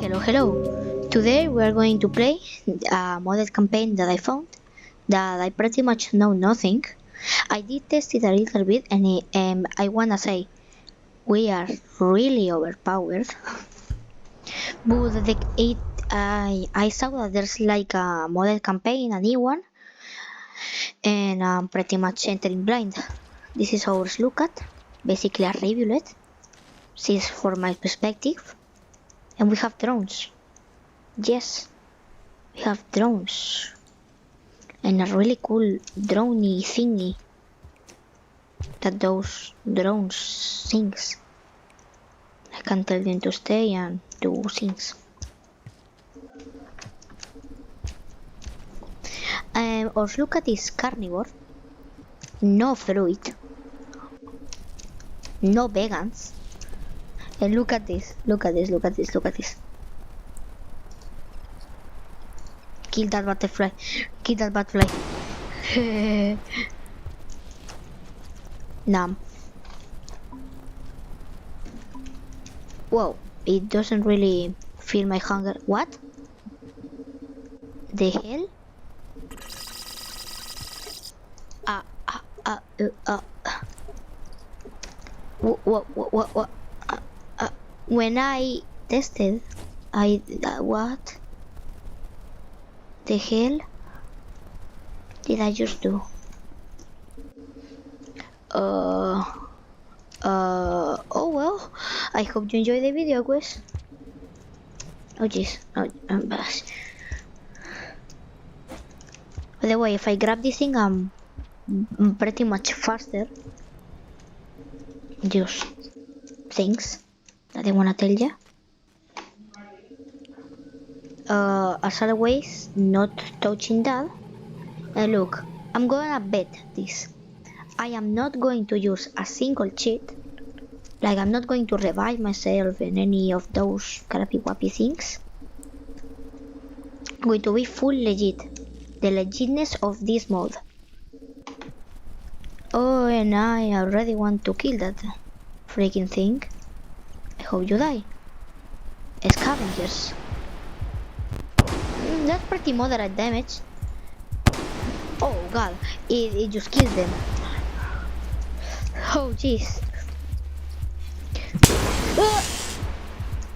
Hello. Today we are going to play a model campaign that I found that I pretty much know nothing. I did test it a little bit and I wanna say we are really overpowered. But I saw that there's like a model campaign, a new one, and I'm pretty much entering blind. This is our slugcat, basically a rivulet. This is for my perspective. And we have drones. Yes, we have drones. And a really cool droney thingy that those drones things. I can tell them to stay and do things. Our slugcat is carnivore, no fruit, no vegans. And look at this, look at this, look at this, look at this. Kill that butterfly, kill that butterfly. Numb. Whoa, it doesn't really feel my hunger. What? The hell? What? When I tested, what the hell did I just do? Oh well, I hope you enjoy the video, guys. Oh jeez, by the way, if I grab this thing, I'm pretty much faster. Just things that I wanna tell you. As always, not touching that. Look, I'm gonna bet this. I am not going to use a single cheat. Like, I'm not going to revive myself in any of those crappy wappy things. I'm going to be full legit. The legitness of this mode. Oh, and I already want to kill that freaking thing. I hope you die. Scavengers. That's pretty moderate damage. Oh god, it just kills them. Oh jeez.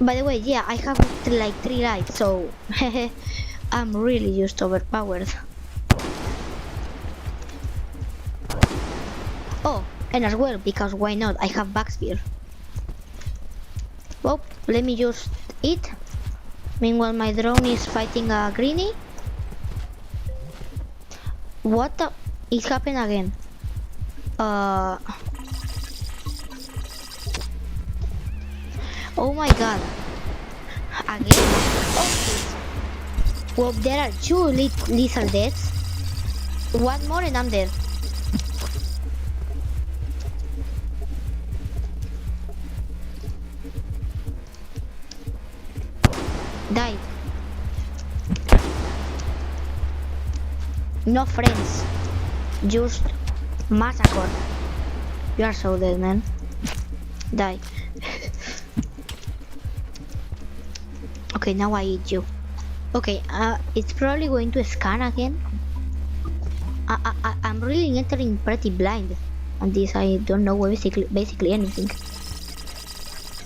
By the way, yeah, I have like 3 lives, so I'm really just overpowered. Oh, and as well, because why not? I have back spear. Well, let me just eat. Meanwhile, my drone is fighting a greenie. What the? It happened again. Oh my god. Again? Oh, well, there are 2 lethal deaths. One more and I'm dead. Died. No friends. Just massacre. You are so dead, man. Die. Okay, now I eat you. Okay, it's probably going to scan again. I'm really entering pretty blind on this. I don't know basically anything.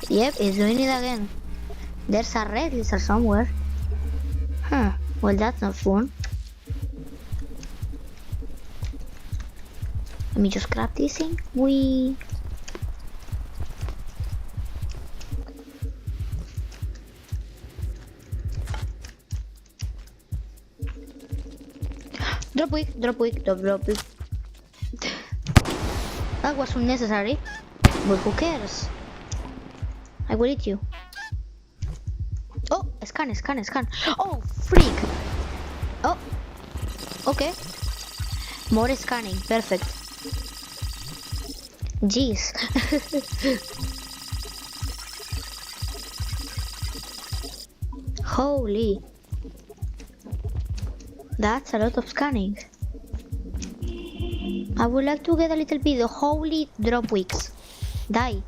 Yep, it's doing it again. There's a red lizard somewhere. Huh, well that's not fun. Let me just grab this thing. Wee. Drop weak, drop weak, drop weak. That was unnecessary, but who cares? I will eat you. Oh, scan. Oh, freak. Oh, okay. More scanning, perfect. Jeez. Holy. That's a lot of scanning. I would like to get a little bit of holy drop wicks. Die.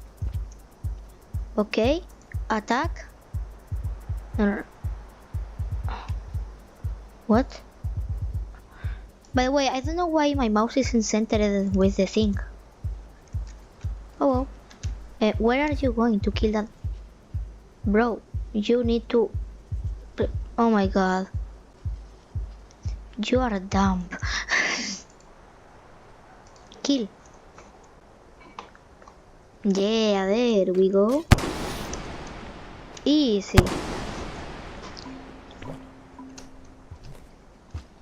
Okay. Attack. No. What? By the way, I don't know why my mouse isn't centered with the thing. Oh well. Where are you going to kill that? Bro, you need to... Oh my god. You are dumb. Kill. Yeah, there we go. Easy.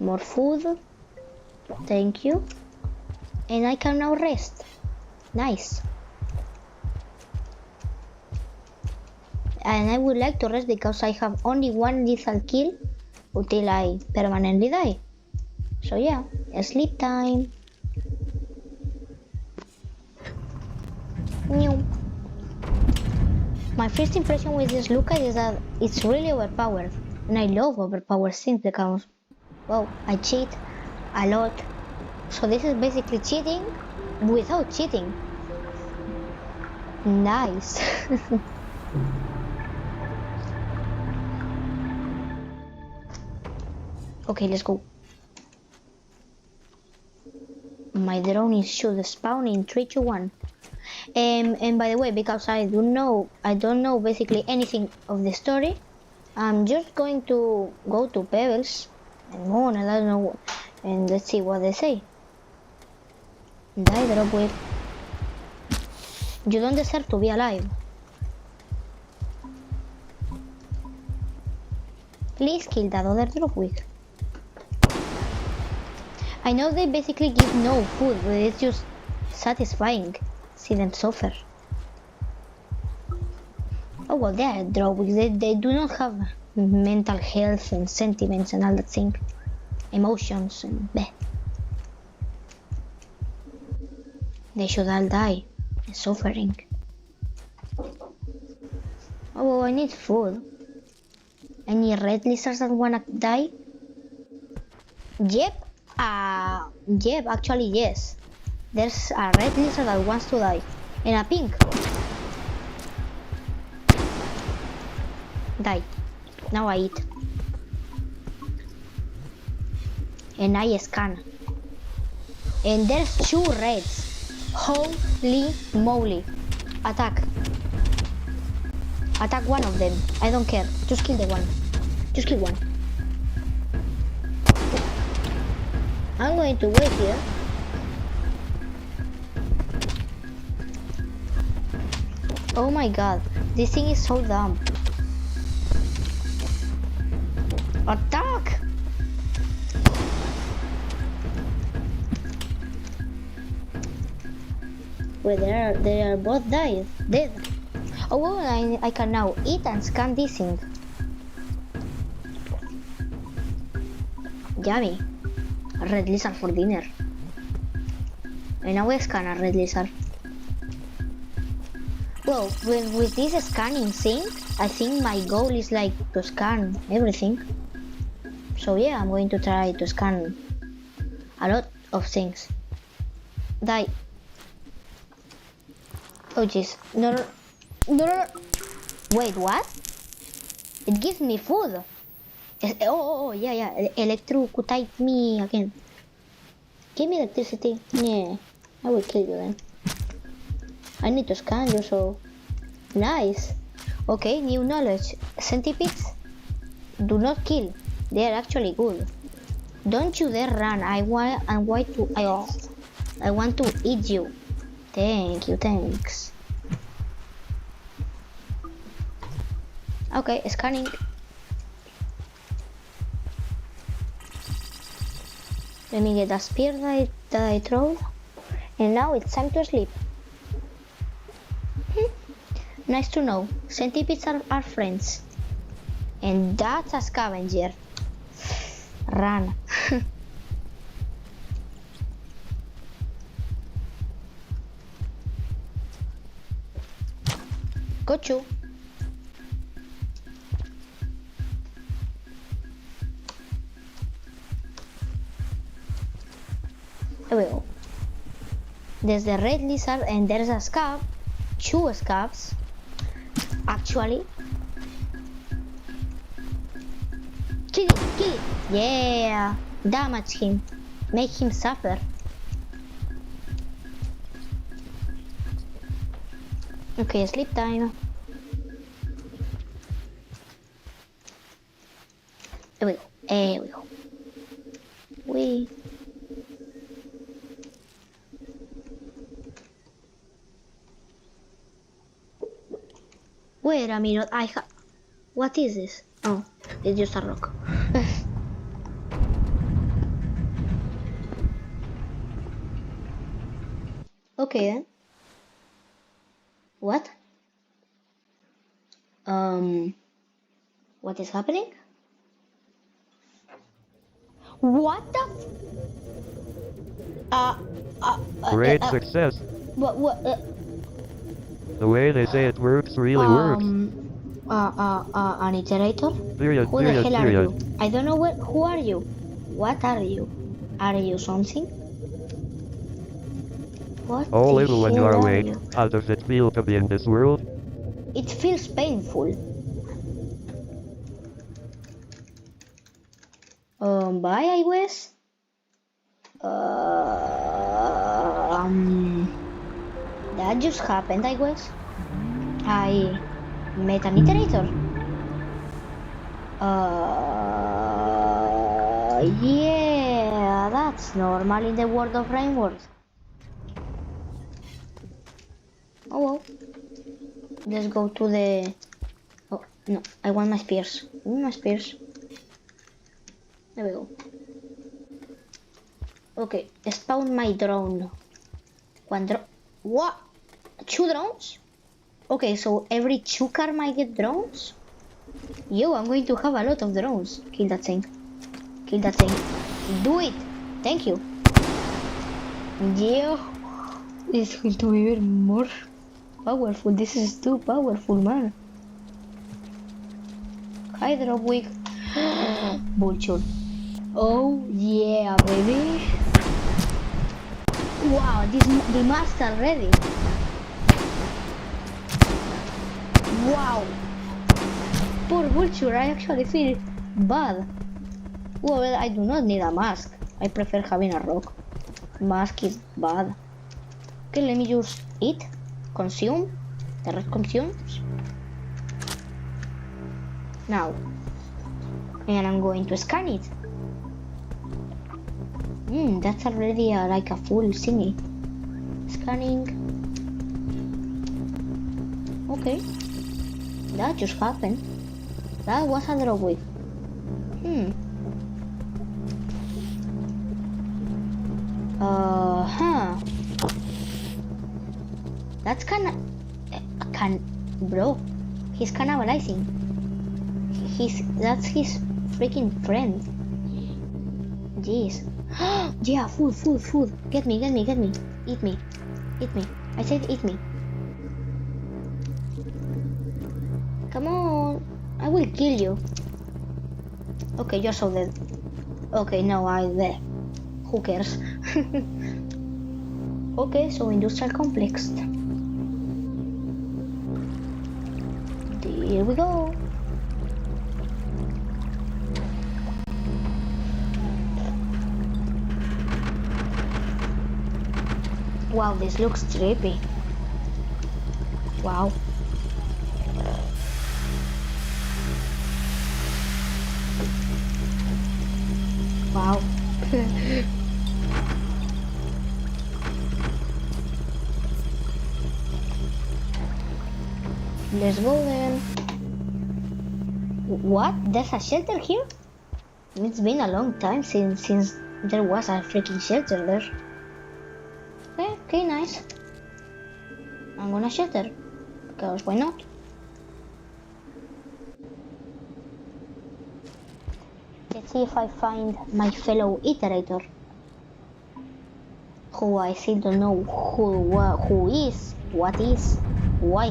More food. Thank you. And I can now rest. Nice. And I would like to rest because I have only one lethal kill until I permanently die. So yeah, sleep time. New. My first impression with this slugcat is that it's really overpowered. And I love overpowered things because, well, I cheat a lot. So this is basically cheating without cheating. Nice. Okay, let's go. My drone is should spawn in 3, 2, 1. And by the way, because I don't know basically anything of the story, I'm just going to go to Pebbles and Moon, and I don't know, and let's see what they say. Die, drop whip. You don't deserve to be alive. Please kill that other drop whip. I know they basically give no food, but it's just satisfying. See them suffer. Oh well, they are drawings. They do not have mental health and sentiments and all that thing. Emotions and bleh. They should all die. Suffering. Oh well, I need food. Any red lizards that wanna die? Yep. Yep, actually yes. There's a red lizard that wants to die. And a pink. Die. Now I eat. And I scan. And there's 2 reds. Holy moly. Attack. Attack one of them. I don't care. Just kill the one. Just kill one. I'm going to wait here. Oh my god, this thing is so dumb. Attack! Wait, they are both dead. Oh well, I can now eat and scan this thing. Yummy. A red lizard for dinner. And now I scan a red lizard. Well, with this scanning thing, I think my goal is like to scan everything. So yeah, I'm going to try to scan a lot of things. Die. Oh jeez. No. Wait, what? It gives me food. Oh, yeah. Electrocute me again. Give me electricity. Yeah, I will kill you then. I need to scan you, so... Nice. Okay, new knowledge. Centipedes do not kill. They are actually good. Don't you dare run. I want to eat you. Thank you, thanks. Okay, scanning. Let me get a spear that I throw. And now it's time to sleep. Nice to know. Centipedes are friends. And that's a scavenger. Run. Got you. There we go. There's the red lizard and there's a scab. 2 scabs. Actually. Kill it, kill it. Yeah. Damage him. Make him suffer. Okay, sleep time. Here we go. Here we go. We. Wait a minute. What is this? Oh, it's just a rock. Okay then. What? What is happening? What the Great success. what, The way they say it works really works. an iterator? Period, Who the period, hell are period. you? I don't know who are you? What are you? Are you something? What Oh, the little when you hell are are awake, you? how does it feel to be in this world? It feels painful. Bye, I guess. That just happened, I guess. I met an iterator. Yeah, that's normal in the world of Rain World. Oh well. Let's go to the... Oh, no, I want my spears. I want my spears. There we go. Okay, spawn my drone. One drone. What? 2 drones? Okay, so every 2 car might get drones? Yo, I'm going to have a lot of drones. Kill that thing. Kill that thing. Do it! Thank you. Yo, it's going to be even more powerful. This is too powerful, man. Hydro weak. Vulture. Oh yeah, baby. Wow, the master already. Wow. Poor Vulture, I actually feel bad. Well, I do not need a mask. I prefer having a rock. Mask is bad. Okay, let me just eat. Consume. The red consumes. Now. And I'm going to scan it. That's already like a full thingy. Scanning. Okay. That just happened. That was a drop with. That's bro. He's cannibalizing. That's his freaking friend. Jeez. Yeah, food. Get me. Eat me. I said eat me. Come on. I will kill you. Okay, you're so dead. Okay, no, I'm there. Who cares? Okay, so industrial complex. Here we go. Wow, this looks trippy. Wow. Wow. Let's go then. What? There's a shelter here? It's been a long time since there was a freaking shelter there. Okay, nice. I'm gonna shelter. Because why not? Let's see if I find my fellow iterator. Who I still don't know who is, what is, why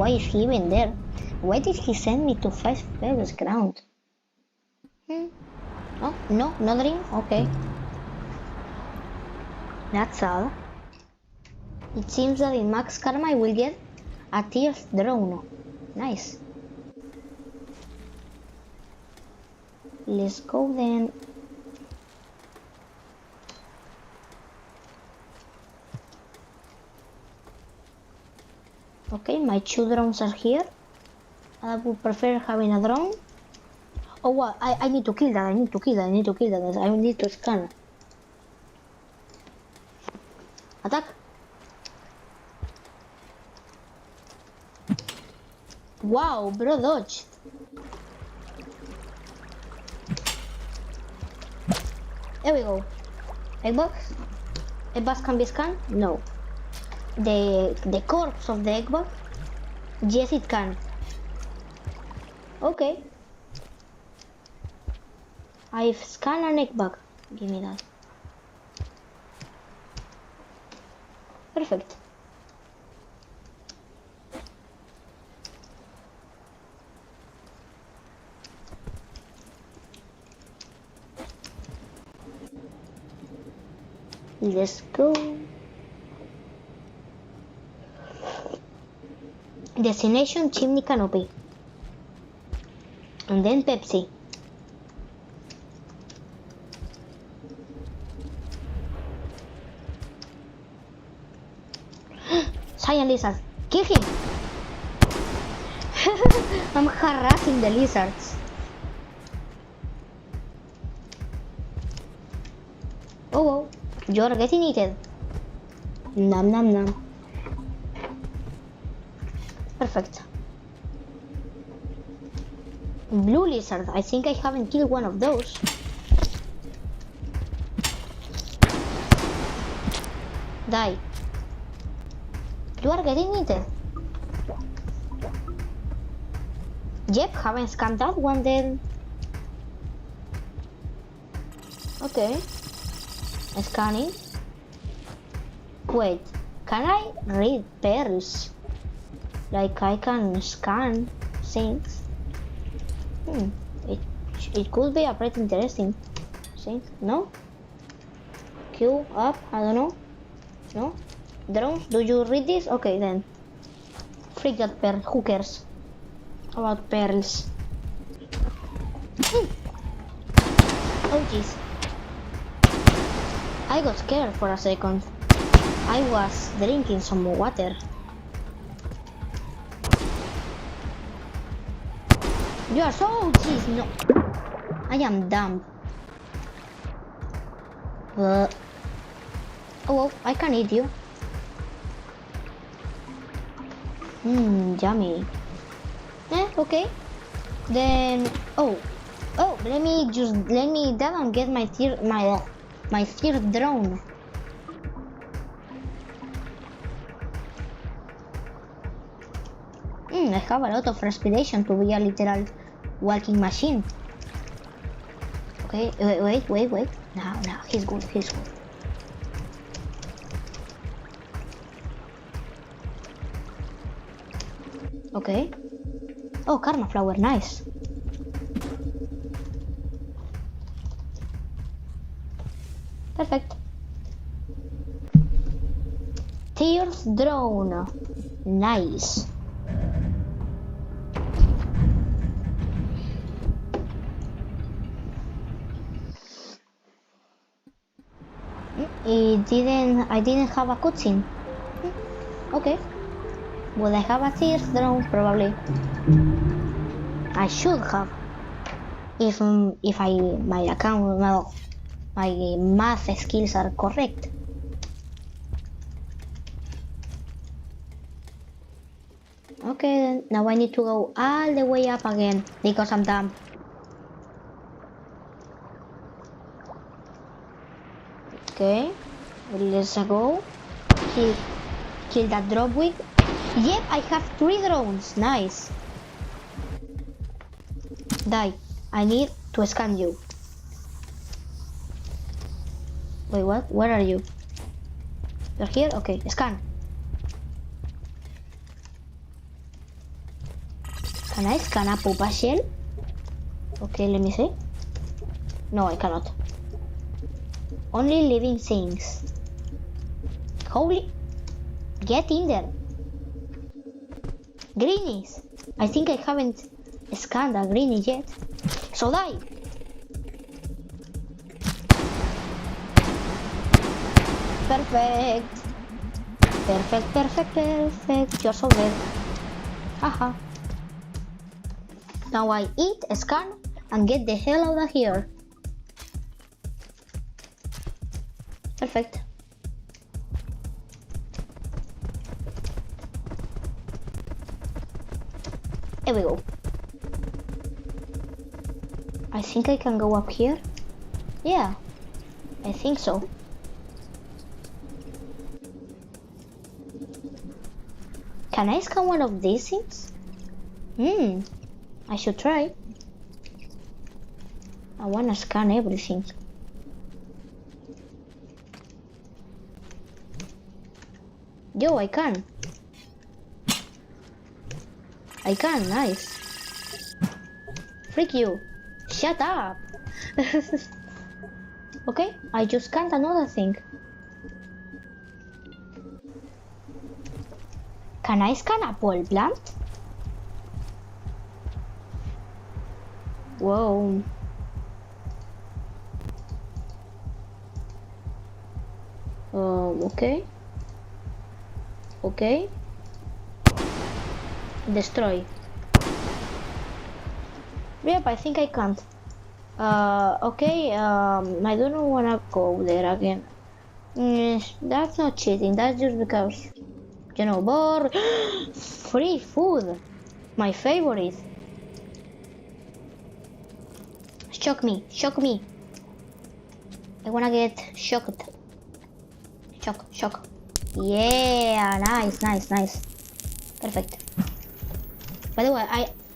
is he even there? Why did he send me to 5 levels ground? Oh, no dream? Okay. That's all. It seems that in max karma I will get a tiered drone. Nice. let's go then. Okay, my 2 drones are here. I would prefer having a drone. Oh what? I need to kill that. I need to kill that. I need to scan. Attack. Wow, bro, dodge. There we go. Egg box? Egg box can be scanned? No. The corpse of the egg box? Yes, it can. Okay. I've scanned an egg bag. Give me that. Perfect. Let's go. Destination chimney canopy. And then Pepsi. Cyan lizard. Kill him. I'm harassing the lizards. Oh, you're getting eaten. Nom nom nom. Perfect. Blue lizard. I think I haven't killed one of those. Die. You are getting eaten. Yep, haven't scanned that one then. Okay. Scanning. Wait, can I read pearls? Like I can scan things? It could be a pretty interesting thing. No? Q up, I don't know. No? Drones, do you read this? Okay then. Freak that pearl, who cares about pearls? Oh jeez. I got scared for a second. I was drinking some water. You are so jeez, no. I am dumb. Oh, I can eat you. Yummy. Okay. Then let me down and get my third drone. I have a lot of respiration to be a literal walking machine. Okay, wait. Now, he's good. Okay. Oh, karma flower, nice. Perfect. Tears drone, nice. I didn't have a cutscene. Okay. Will I have a third drone? Probably. I should have. If my account, no, my math skills are correct. Okay, then now I need to go all the way up again because I'm dumb. Okay, let's go. Kill that drop wig. Yep, I have 3 drones. Nice. Die. I need to scan you. Wait, what? Where are you? You're here? Okay, scan. Can I scan a pupa shell? Okay, let me see. No, I cannot. Only living things. Holy... Get in there. Greenies. I think I haven't scanned a greenie yet. So die. perfect. Perfect. You're so dead. Haha. Now I eat, scan, and get the hell out of here. Perfect. Here we go. I think I can go up here. Yeah, I think so. Can I scan one of these things? I should try. I wanna scan everything. Yo, I can. Nice. Freak you. Shut up. Okay, I just scanned another thing. Can I scan a pole plant? Whoa. Okay. Okay. Destroy. Yep, I think I can't. Okay, I don't wanna go there again. That's not cheating, that's just because, you know, bored. Free food! My favorite. Shock me. I wanna get shocked. Shock. Yeah, nice. Perfect. By the way,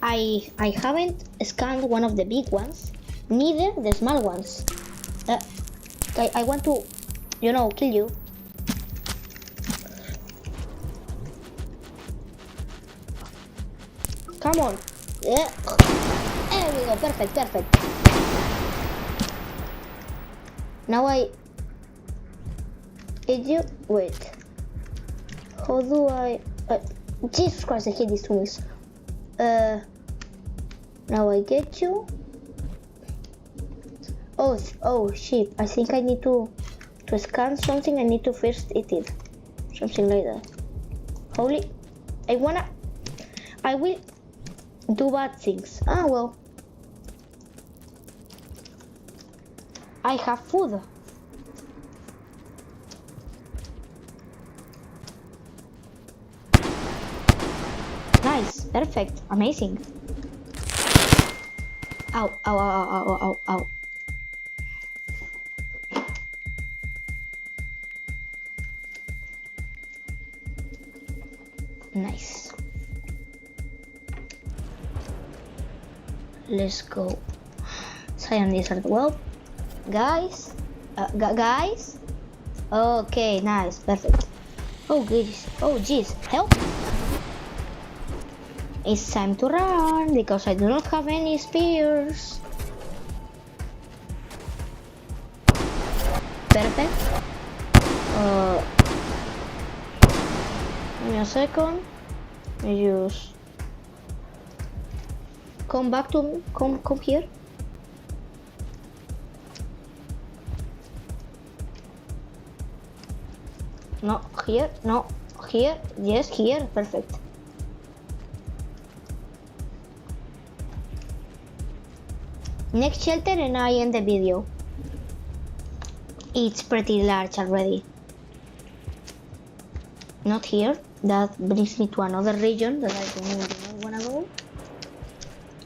I haven't scanned one of the big ones, neither the small ones. I want to, you know, kill you. Come on. Yeah. There we go. Perfect. Now did you wait? How do I? Jesus Christ! I hate these tools. Now I get you. Oh shit! I think I need to scan something. I need to first eat it, something like that. Holy! I will do bad things. Ah well. I have food. Nice, perfect, amazing. Ow. Nice. Let's go. Cyan lizard. Well, guys. Guys. Okay, nice, perfect. Oh jeez, help! It's time to run because I do not have any spears. Perfect. Give me a second. Just come back to me. Come here. No, here. No, here. Yes, here. Perfect. Next shelter and I end the video. It's pretty large already. Not here. That brings me to another region that I do not wanna go.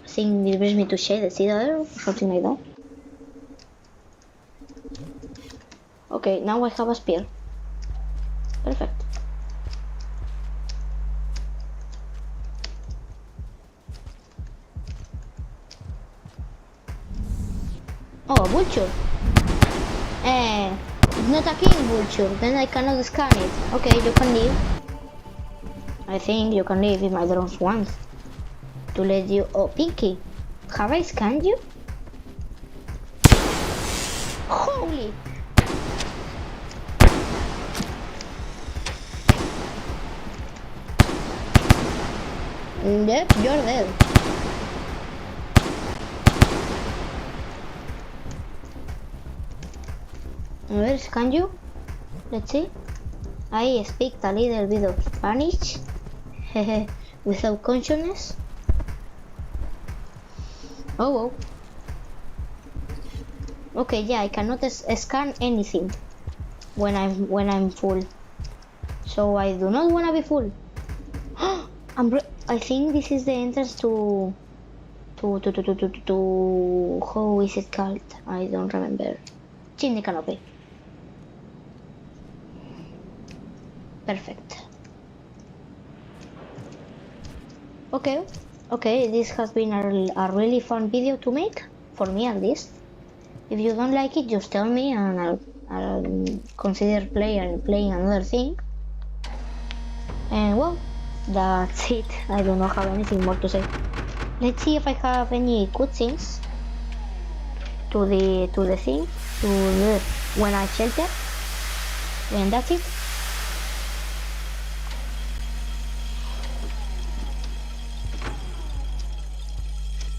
I think it brings me to Shade Citadel or something like that. Okay, now I have a spear. Perfect. Oh, a vulture. It's not a king vulture, then I cannot scan it. Okay, you can leave. I think you can leave if my drones want to let you. Oh, Pinky, have I scanned you? Holy! Yep, you're dead. A ver, scan you. Let's see. I speak a little bit of Spanish. Without consciousness. Oh. Okay, yeah, I cannot scan anything when I'm full. So I do not wanna be full. I think this is the entrance to how is it called? I don't remember. Chimney canopy. Perfect. Okay, this has been a really fun video to make, for me at least. If you don't like it, just tell me and I'll consider playing another thing. And well, that's it. I do not have anything more to say. Let's see if I have any cutscenes to the thing, when I shelter. And that's it.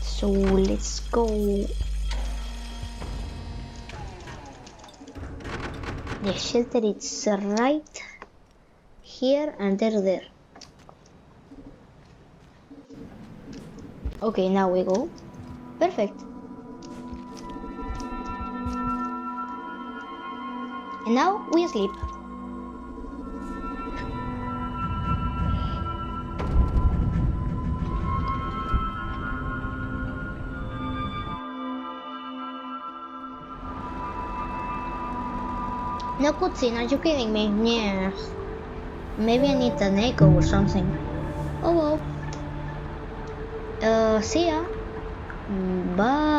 So let's go. The shelter is right here and there. Okay, now we go. Perfect. And now we sleep. No cutscene, are you kidding me? Yeah. Maybe I need an echo or something. Oh well. See ya. Bye.